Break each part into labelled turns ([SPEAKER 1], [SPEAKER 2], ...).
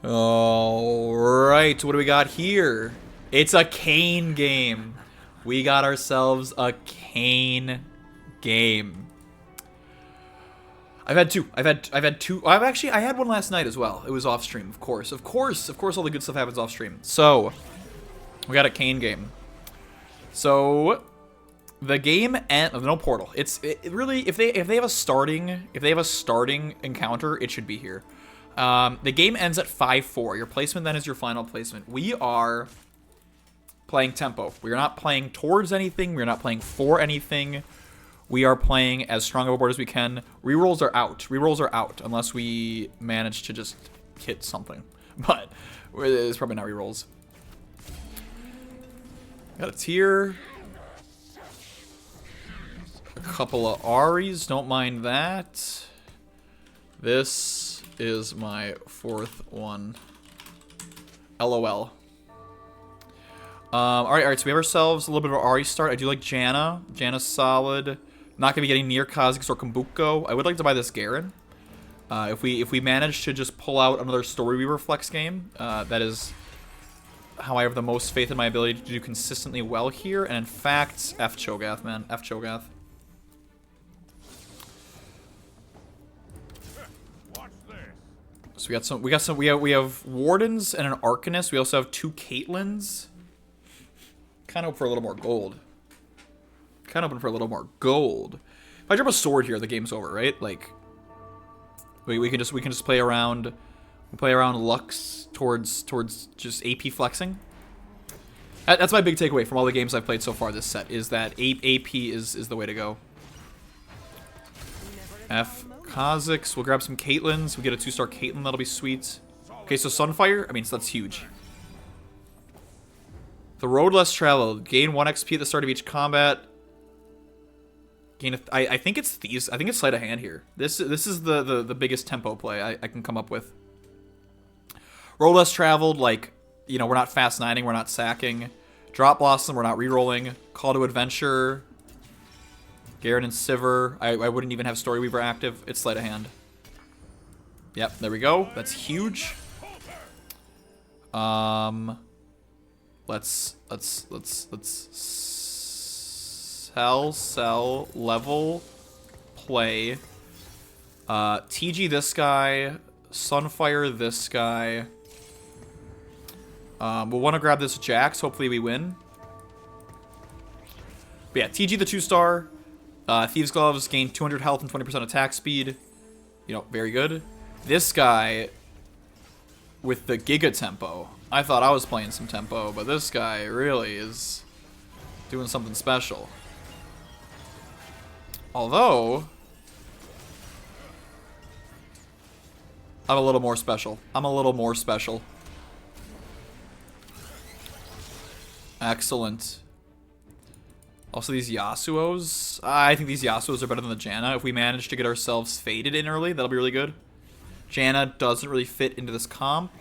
[SPEAKER 1] Alright, what do we got here? It's a Kayn game. We got ourselves a Kayn game. I've had two. I had one last night as well. It was off stream, of course. Of course, all the good stuff happens off stream. So, we got a Kayn game. So, the game no portal. It really, if they have a starting encounter, it should be here. The game ends at 5-4. Your placement then is your final placement. We are playing tempo. We are not playing towards anything. We are not playing for anything. We are playing as strong of a board as we can. Rerolls are out. Rerolls are out unless we manage to just hit something. But it's probably not rerolls. Got a tier. A couple of Ahris. Don't mind that. This is my fourth one. LOL. Alright, so we have ourselves a little bit of an Ahri start. I do like Janna. Janna's solid. Not going to be getting near Kha'Zix or Kobuko. I would like to buy this Garen. If we manage to just pull out another Storyweaver flex game, that is how I have the most faith in my ability to do consistently well here. And in fact, F Cho'gath, man. F Cho'gath. So we have Wardens and an Arcanist. We also have two Caitlyn's. Kind of hope for a little more gold. Kind of hoping for a little more gold. If I drop a sword here, the game's over, right? Like, we can just play around. We play around Lux towards just AP flexing. That's my big takeaway from all the games I've played so far this set, is that AP is the way to go. F Kha'Zix. We'll grab some Caitlyn's. We get a 2-star Caitlyn. That'll be sweet. Okay, so Sunfire. I mean, so that's huge. The road less traveled. Gain 1 XP at the start of each combat. Gain. I think it's these. I think it's sleight of hand here. This is the biggest tempo play I can come up with. Road less traveled. Like, you know, we're not fast nining. We're not sacking. Drop Blossom. We're not rerolling. Call to Adventure. Garen and Sivir. I wouldn't even have Storyweaver active. It's sleight of hand. Yep, there we go. That's huge. Let's sell, level, play. TG this guy, Sunfire this guy. We'll want to grab this Jax. Hopefully we win. But yeah, TG the 2-star. Thieves Gloves gain 200 health and 20% attack speed. You know, very good. This guy with the Giga Tempo. I thought I was playing some tempo, but this guy really is doing something special. Although, I'm a little more special. I'm a little more special. Excellent. Also, these Yasuos. I think these Yasuos are better than the Janna. If we manage to get ourselves faded in early, that'll be really good. Janna doesn't really fit into this comp.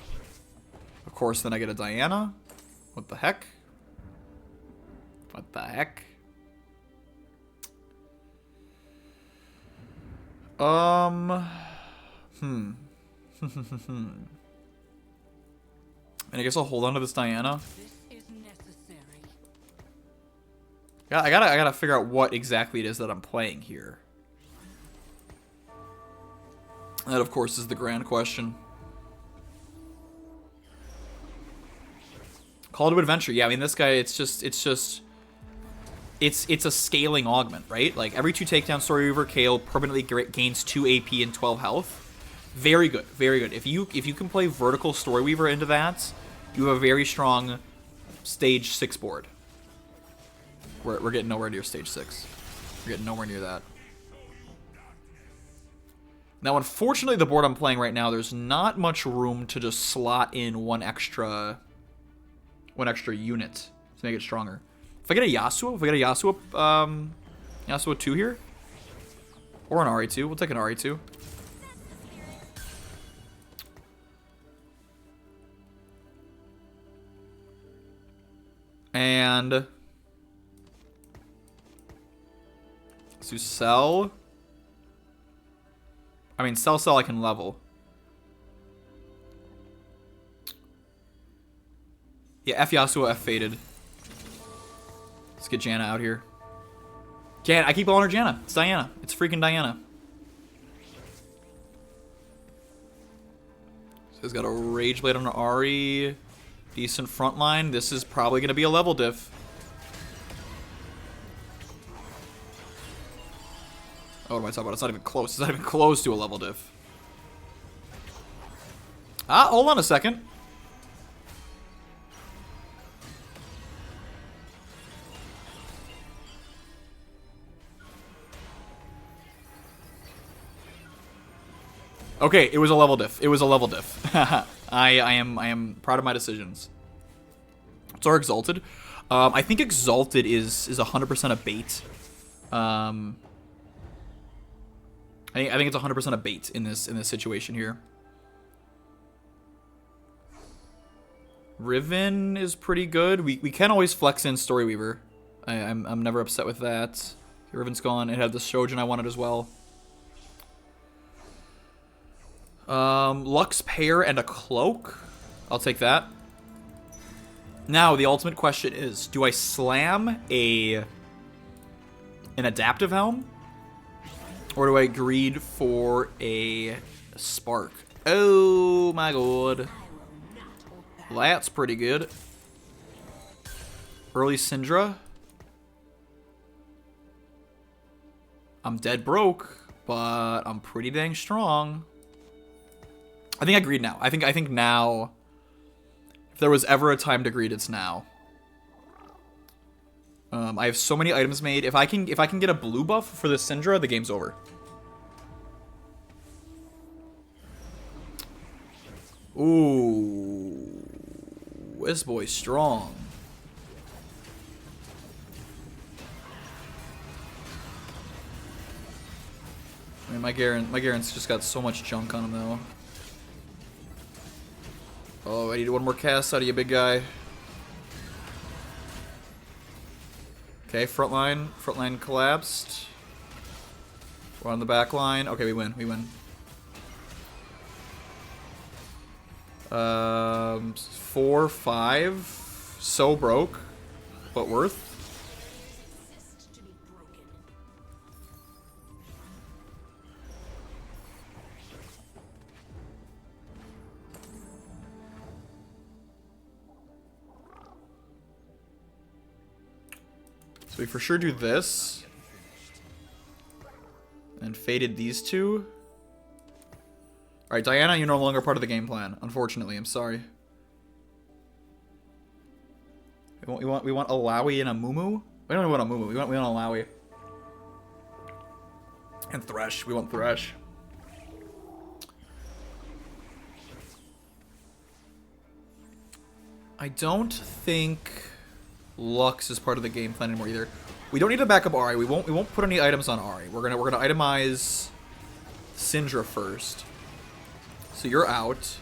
[SPEAKER 1] Of course, then I get a Diana. What the heck? What the heck? And I guess I'll hold on to this Diana. Yeah, I gotta figure out what exactly it is that I'm playing here. That, of course, is the grand question. Call to Adventure. Yeah, I mean, this guy, it's a scaling augment, right? Like, every 2 takedown Storyweaver, Kale permanently gains 2 AP and 12 health. Very good, very good. If you can play vertical Storyweaver into that, you have a very strong stage 6 board. We're getting nowhere near stage 6. We're getting nowhere near that. Now, unfortunately, the board I'm playing right now, there's not much room to just slot in one extra unit to make it stronger. If I get a Yasuo, Yasuo 2 here, or an Ahri 2, we'll take an Ahri 2. And to sell. I mean, sell I can level. Yeah, F Yasuo, F Faded. Let's get Janna out here. Janna, I keep calling her Janna. It's Diana. It's freaking Diana. So he's got a Rage Blade on an Ahri. Decent front line. This is probably going to be a level diff. Oh, what am I talking about? It's not even close. It's not even close to a level diff. Ah, hold on a second. Okay, it was a level diff. It was a level diff. I am proud of my decisions. What's our Exalted? I think Exalted is 100% a bait. I think it's 100% a bait in this situation here. Riven is pretty good. We can always flex in Storyweaver. I'm never upset with that. Riven's gone. It had the Shojin I wanted as well. Lux Pair and a Cloak. I'll take that. Now, the ultimate question is, do I slam an Adaptive Helm? Or do I greed for a Spark? Oh my god. That's pretty good. Early Syndra. I'm dead broke, but I'm pretty dang strong. I think I greed now. I think now, if there was ever a time to greed, it's now. I have so many items made. If I can get a blue buff for the Syndra, the game's over. Ooh, this boy's strong. I mean, my Garen's just got so much junk on him though. Oh, I need one more cast out of you, big guy. Okay, front line collapsed. We're on the back line. Okay, we win. 4, 5. So broke, but worth. So we for sure do this. And faded these two. Alright, Diana, you're no longer part of the game plan. Unfortunately, I'm sorry. We want Alawi and a Mumu? We don't want a Mumu, we want Alawi. And Thresh. We want Thresh. I don't think Lux is part of the game plan anymore either. We don't need to back up Ahri. We won't put any items on Ahri. We're gonna itemize Syndra first. So you're out.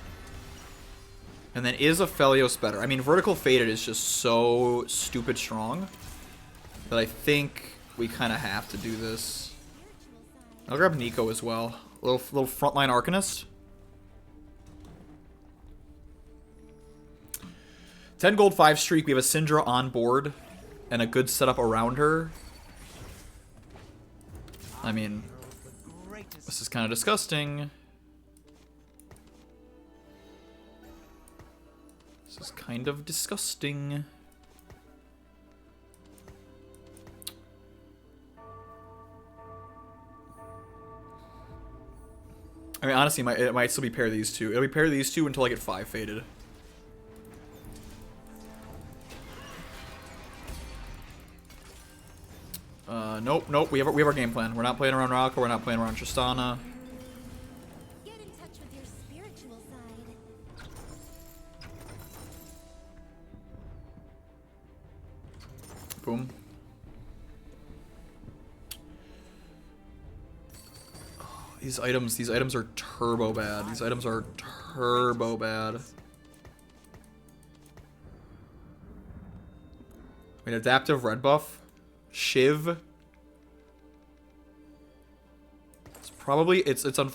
[SPEAKER 1] And then is Aphelios better? I mean, Vertical Faded is just so stupid strong that I think we kind of have to do this. I'll grab Nico as well. Little frontline Arcanist. 10 gold, 5 streak. We have a Syndra on board and a good setup around her. I mean, this is kind of disgusting. This is kind of disgusting. I mean, honestly, it might still be pair these two. It'll be pair these two until I get 5 faded. Nope. We have our game plan. We're not playing around Rakan. We're not playing around Tristana.
[SPEAKER 2] Get in touch with your spiritual side.
[SPEAKER 1] Boom. Oh, these items are turbo bad. These items are turbo bad. Wait, adaptive red buff? Shiv? It's probably, it's on...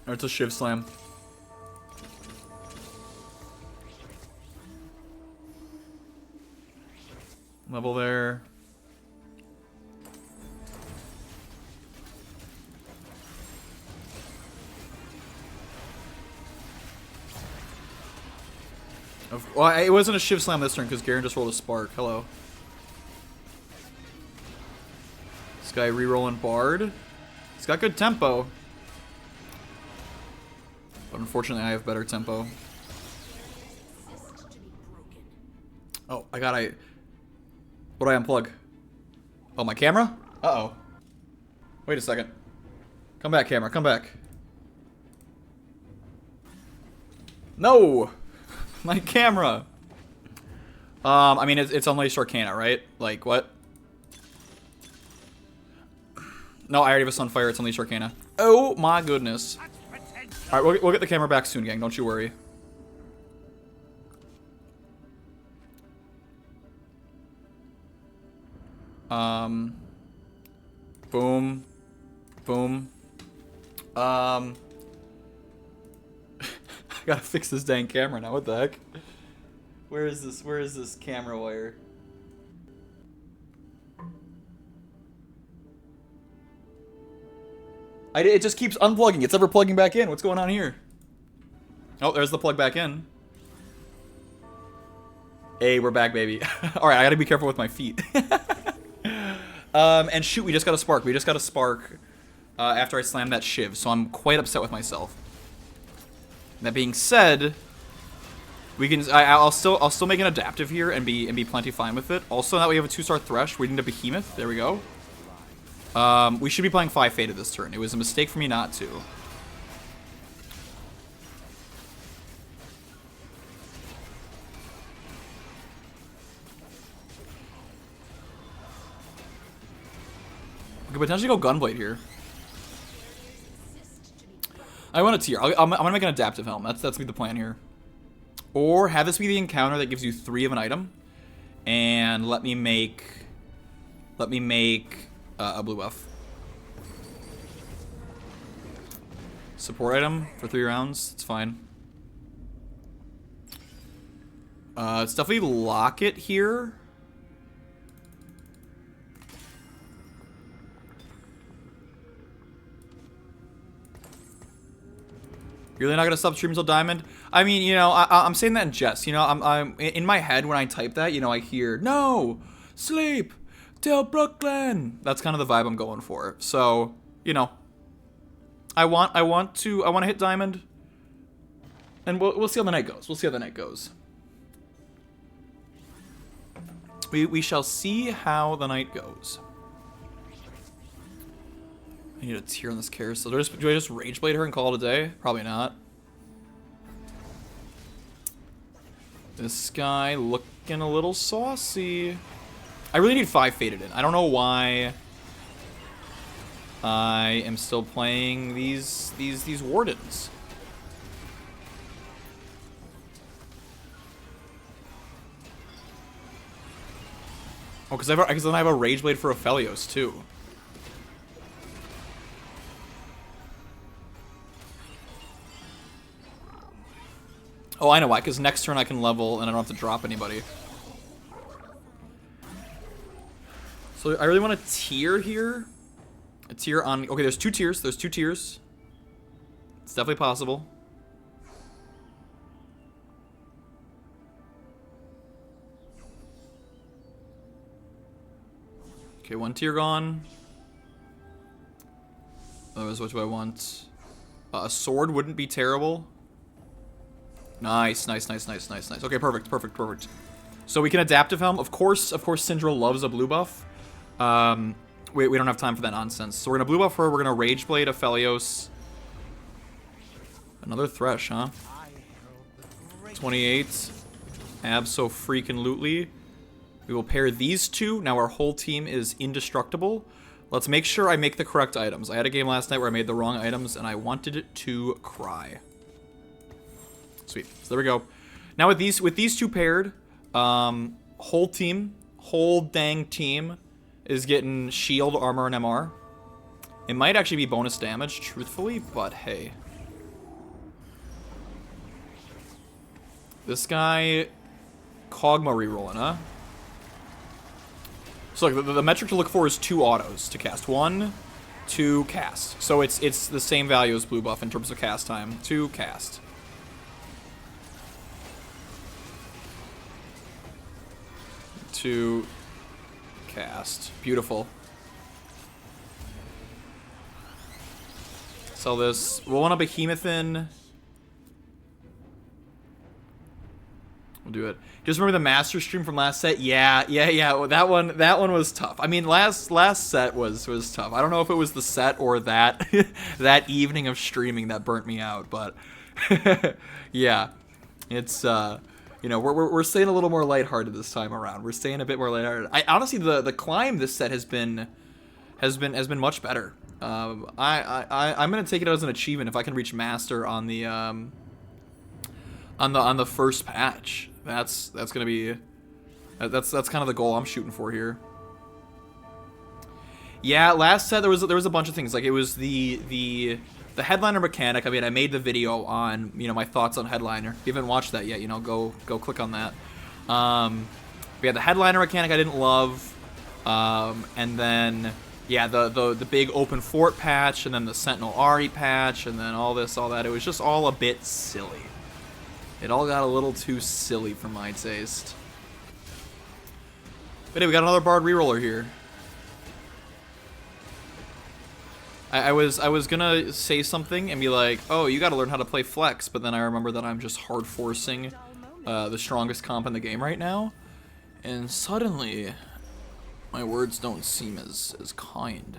[SPEAKER 1] Or it's a Shiv Slam. Level there. Well, it wasn't a Shiv Slam this turn because Garen just rolled a Spark. Hello. This guy re-rolling Bard. He's got good tempo. But unfortunately, I have better tempo. Oh, what do I unplug? Oh, my camera? Uh-oh. Wait a second. Come back, camera. Come back. No! My camera! I mean, it's Unleashed Arcana, right? Like, what? No, I already have a Sunfire. It's Unleashed Arcana. Oh, my goodness. Alright, we'll get the camera back soon, gang. Don't you worry. Boom. Boom. I gotta fix this dang camera now. What the heck? Where is this camera wire? It just keeps unplugging. It's never plugging back in. What's going on here? Oh, there's the plug back in. Hey, we're back, baby. Alright, I gotta be careful with my feet. And shoot, we just got a Spark. We just got a Spark after I slammed that Shiv, so I'm quite upset with myself. That being said, we can. I'll still make an adaptive here and be plenty fine with it. Also, now we have a 2-star Thresh. We need a Behemoth. There we go. We should be playing 5 Faded this turn. It was a mistake for me not to. We could potentially go Gunblade here. I want a tier. I'm gonna make an adaptive helm. That's be the plan here. Or have this be the encounter that gives you 3 of an item, and let me make a blue buff. Support item for 3 rounds. It's fine. It's definitely Locket here. You're really not gonna sub stream until Diamond? I mean, you know, I'm saying that in jest. You know, I'm in my head when I type that. You know, I hear no sleep till Brooklyn. That's kind of the vibe I'm going for. So, you know, I want to hit Diamond, and we'll see how the night goes. We'll see how the night goes. We shall see how the night goes. I need a tier on this carousel. Do I just Rage Blade her and call it a day? Probably not. This guy looking a little saucy. I really need 5 Faded in. I don't know why I am still playing these Wardens. Oh, because then I have a Rage Blade for Aphelios too. Oh, I know why, because next turn I can level and I don't have to drop anybody. So I really want a tier here. A tier on... Okay, there's 2 tiers. There's 2 tiers. It's definitely possible. Okay, 1 tier gone. Otherwise, what do I want? A sword wouldn't be terrible. Nice. Okay, perfect. So we can adaptive helm. Of course, Syndra loves a blue buff. We don't have time for that nonsense. So we're gonna blue buff her. We're gonna Rage Blade Aphelios. Another Thresh, huh? 28. Abso-freaking-lutely. We will pair these 2. Now our whole team is indestructible. Let's make sure I make the correct items. I had a game last night where I made the wrong items, and I wanted to cry. Sweet. So there we go. Now with these 2 paired, whole dang team is getting shield, armor, and MR. It might actually be bonus damage, truthfully, but hey. This guy, Kog'Maw rerolling, huh? So like, the metric to look for is 2 autos to cast. 1, 2, cast. So it's the same value as blue buff in terms of cast time. 2, cast. To cast. Beautiful. Sell this. We'll want a behemoth in. We'll do it. Just remember the master stream from last set? Yeah. Well, that one was tough. I mean, last set was tough. I don't know if it was the set or that that evening of streaming that burnt me out, but yeah, it's you know, we're staying a little more lighthearted this time around. We're staying a bit more lighthearted. I honestly, the climb this set has been much better. I'm gonna take it as an achievement if I can reach master on the first patch. That's gonna be that's kind of the goal I'm shooting for here. Yeah, last set there was a bunch of things. Like, it was the headliner mechanic. I mean, I made the video on, you know, my thoughts on headliner. If you haven't watched that yet, you know, go click on that. We had the headliner mechanic I didn't love, and then yeah, the big open fort patch, and then the Sentinel Ahri patch, and then all this, all that. It was just all a bit silly. It all got a little too silly for my taste. But hey, we got another Bard reroller here. I was gonna say something and be like, oh, you gotta learn how to play flex, but then I remember that I'm just hard forcing the strongest comp in the game right now, and suddenly my words don't seem as kind.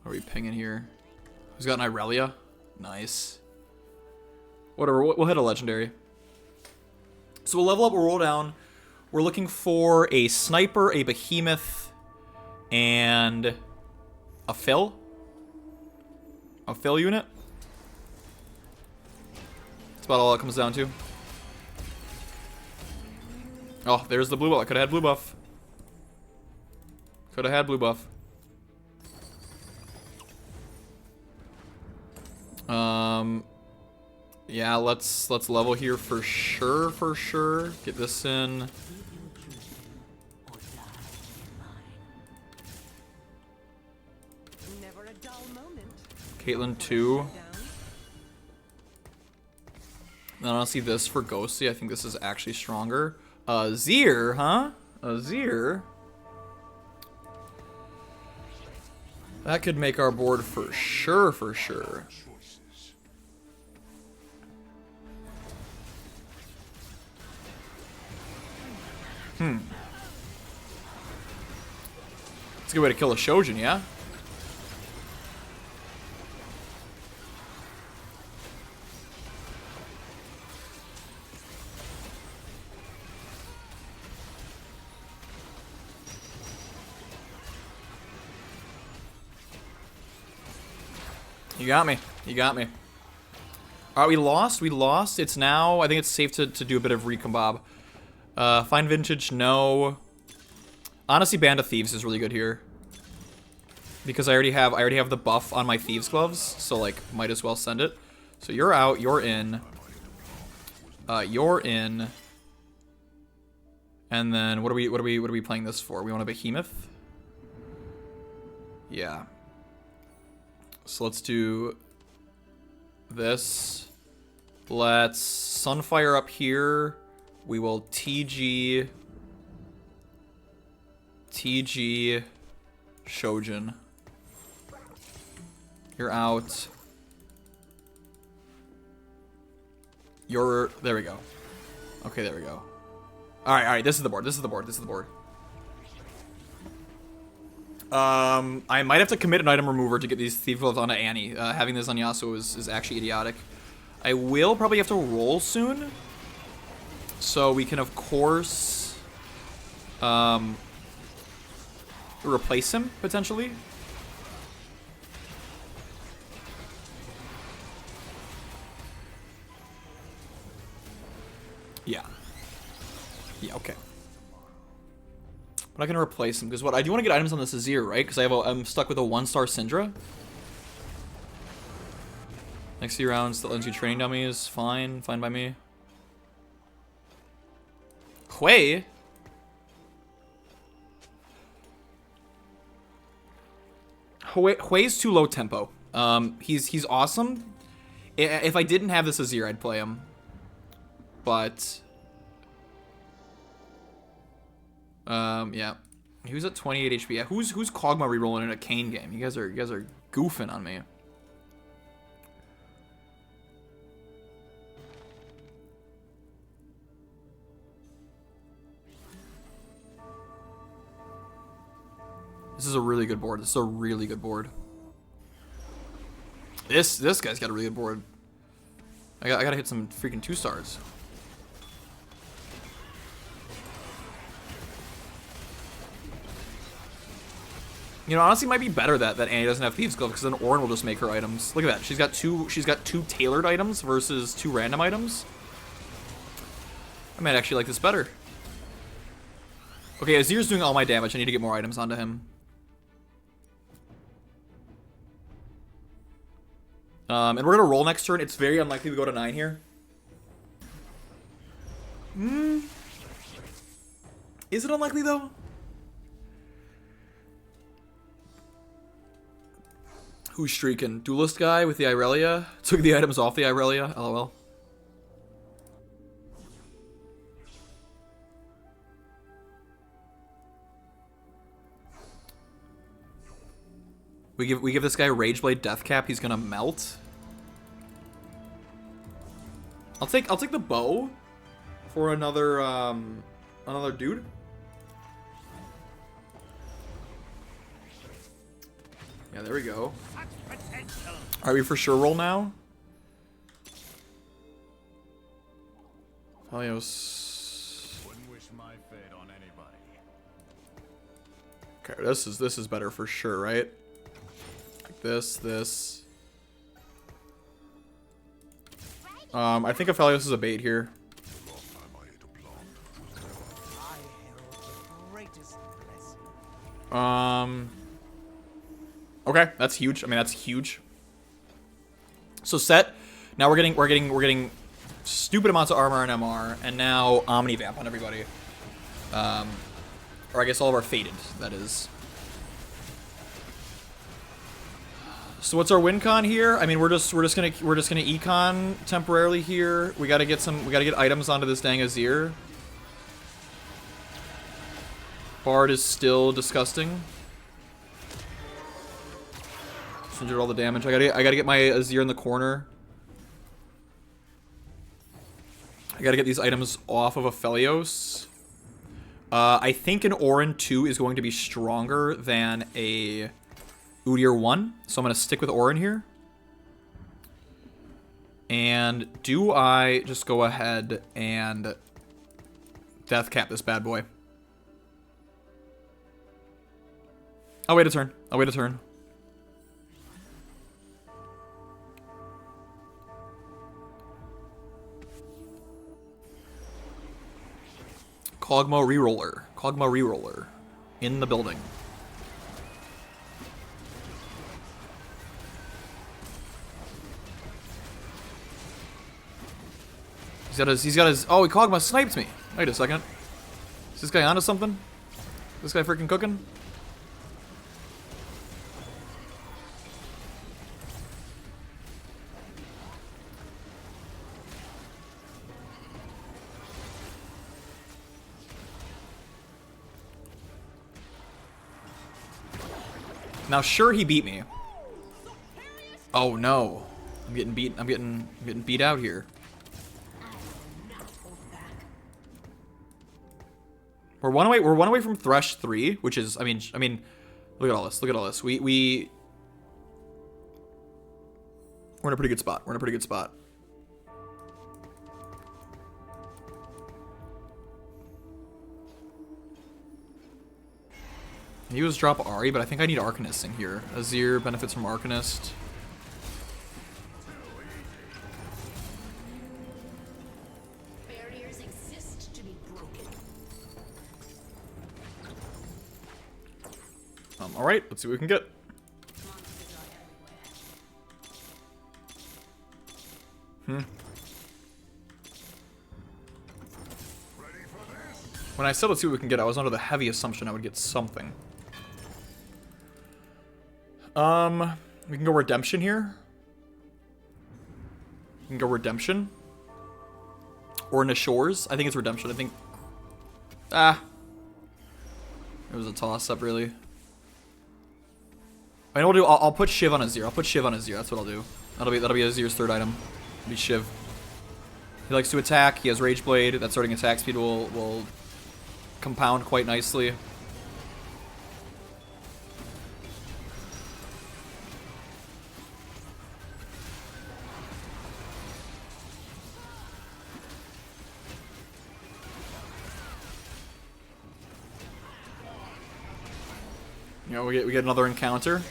[SPEAKER 1] What are we pinging here? Who's got an Irelia? Nice. Whatever, we'll hit a legendary. So we'll level up, we'll roll down. We're looking for a sniper, a behemoth, and a fill unit. That's about all it comes down to. Oh, there's the blue buff. I could have had blue buff. Could have had blue buff. Yeah, let's level here for sure. Get this in. Caitlyn 2. Then I'll see this for Ghostly. I think this is actually stronger. Azir, huh? Azir. That could make our board for sure. It's a good way to kill a Shojin, yeah? You got me. You got me. Alright, we lost. It's now, I think it's safe to do a bit of recombob. Find vintage, no. Honestly, Band of Thieves is really good here. Because I already have the buff on my Thieves gloves, so like might as well send it. So you're out, you're in. You're in. And then what are we playing this for? We want a behemoth? Yeah. So let's do this. Let's Sunfire up here. We will TG Shojin. You're out. There we go. Okay, there we go. Alright, this is the board. I might have to commit an item remover to get these Thief Gloves onto Annie. Having this on Yasuo is actually idiotic. I will probably have to roll soon. So we can, of course, replace him, potentially. Yeah, okay. But I can replace him, because what I do want to get items on this Azir, right? Because I'm stuck with a 1-star Syndra. Next few rounds that lends you training dummies. Fine. Fine by me. Hui? Hui's too low tempo. He's awesome. If I didn't have this Azir, I'd play him. But yeah. He was at 28 HP. Yeah, who's Kog'Maw rerolling in a Kayn game? You guys are goofing on me. This is a really good board. This is a really good board. This guy's got a really good board. I gotta hit some freaking 2-stars. You know, honestly, it might be better that Annie doesn't have Thieves Glove, because then Ornn will just make her items. Look at that. She's got two tailored items versus 2 random items. I might actually like this better. Okay, Azir's doing all my damage. I need to get more items onto him. And we're gonna roll next turn. It's very unlikely we go to 9 here. Is it unlikely though? Who's streaking? Duelist guy with the Irelia? Took the items off the Irelia? LOL. We give this guy Rageblade Death Cap, he's gonna melt. I'll take the bow for another another dude. Yeah, there we go. Are we for sure roll now? Aphelios. Okay, this is better for sure, right? Like this. I think Aphelios is a bait here. Okay, that's huge. I mean, that's huge. So Sett. Now we're getting stupid amounts of armor and MR, and now Omnivamp on everybody. Or I guess all of our Fated, that is. So what's our win con here? I mean, we're just gonna econ temporarily here. We gotta get items onto this dang Azir. Bard is still disgusting. Just did all the damage. I gotta get my Azir in the corner. I gotta get these items off of Aphelios. I think an Ornn 2 is going to be stronger than a Udyr 1, so I'm gonna stick with Ornn here. And do I just go ahead and death cap this bad boy? I'll wait a turn. I'll wait a turn. Kog'Maw reroller. Kog'Maw reroller. In the building. He's got his oh, Kog'Maw sniped me. Wait a second. Is this guy onto something? This guy freaking cooking? Now, sure, he beat me. Oh no, I'm getting beat. I'm getting beat out here. We're one away. We're one away from Thresh 3, which is, I mean, look at all this. Look at all this. We're in a pretty good spot. We're in a pretty good spot. He was drop Ahri, but I think I need Arcanist in here. Azir benefits from Arcanist.
[SPEAKER 2] Barriers exist to be broken.
[SPEAKER 1] All right, let's see what we can get. When I said let's see what we can get, I was under the heavy assumption I would get something. We can go redemption here. We can go redemption. Or Nashor's. I think it's redemption. I think... It was a toss-up, really. I know what I'll do. I'll put Shiv on Azir. I'll put Shiv on Azir. That's what I'll do. That'll be Azir's third item. It'll be Shiv. He likes to attack. He has Rage Blade. That starting attack speed will compound quite nicely. You know, we get another encounter.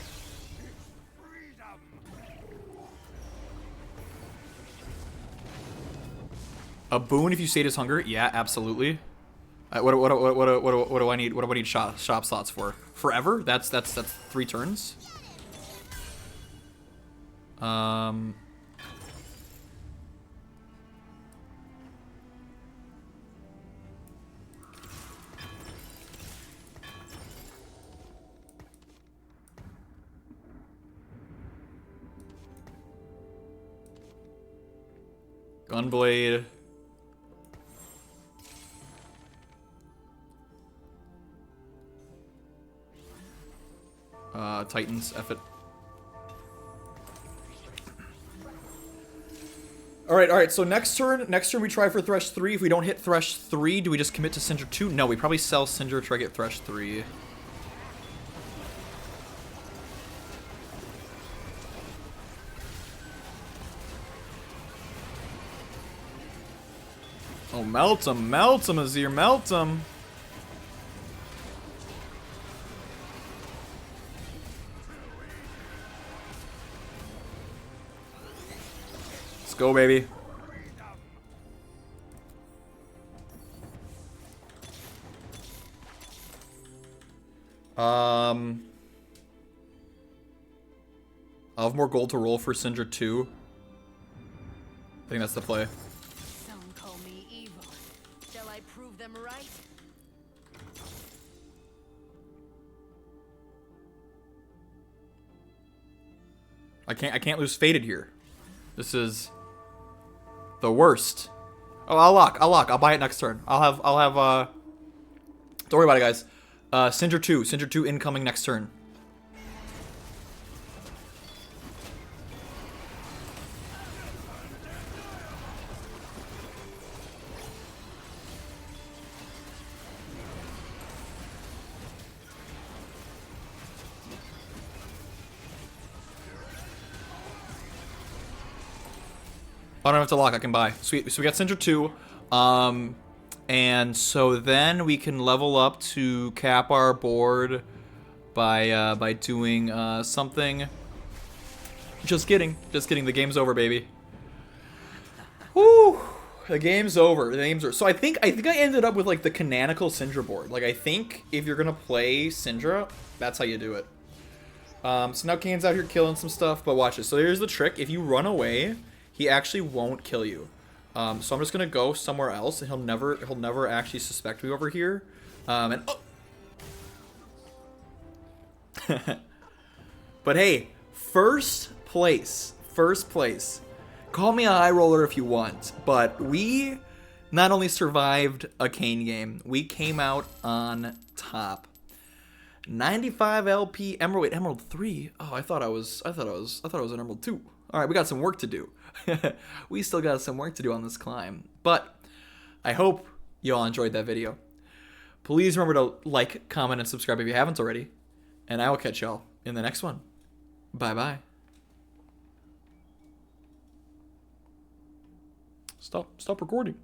[SPEAKER 1] A boon if you sate his hunger. Yeah, absolutely. What do I need? What do I need shop slots for? Forever? That's 3 turns. Gunblade. Titans, F it. Alright, so next turn we try for Thresh 3. If we don't hit Thresh 3, do we just commit to Syndra 2? No, we probably sell Syndra, try to get Thresh 3. Oh, melt him, Azir, melt him. Let's go, baby. I'll have more gold to roll for Syndra 2. I think that's the play.
[SPEAKER 3] Some call me evil. Shall I prove them right?
[SPEAKER 1] I can't lose Fated here. This is the worst. Oh, I'll lock. I'll buy it next turn. I'll have don't worry about it, guys. Syndra 2 incoming next turn. I don't have to lock, I can buy. Sweet. So we got Syndra 2. And so then we can level up to cap our board by doing something. Just kidding. The game's over, baby. Woo! The game's over. So I think I ended up with like the canonical Syndra board. Like I think if you're gonna play Syndra, that's how you do it. So now Kayn's out here killing some stuff, but watch this. So here's the trick: if you run away, he actually won't kill you. So I'm just gonna go somewhere else, and he'll never actually suspect me over here. And oh! But hey, first place. Call me a high roller if you want, but we not only survived a Kayn game, we came out on top. 95 LP Emerald. Wait, Emerald 3. Oh, I thought it was an Emerald 2. All right, we got some work to do. We still got some work to do on this climb, but I hope you all enjoyed that video. Please remember to like, comment, and subscribe if you haven't already, and I will catch y'all in the next one. Bye-bye. Stop recording.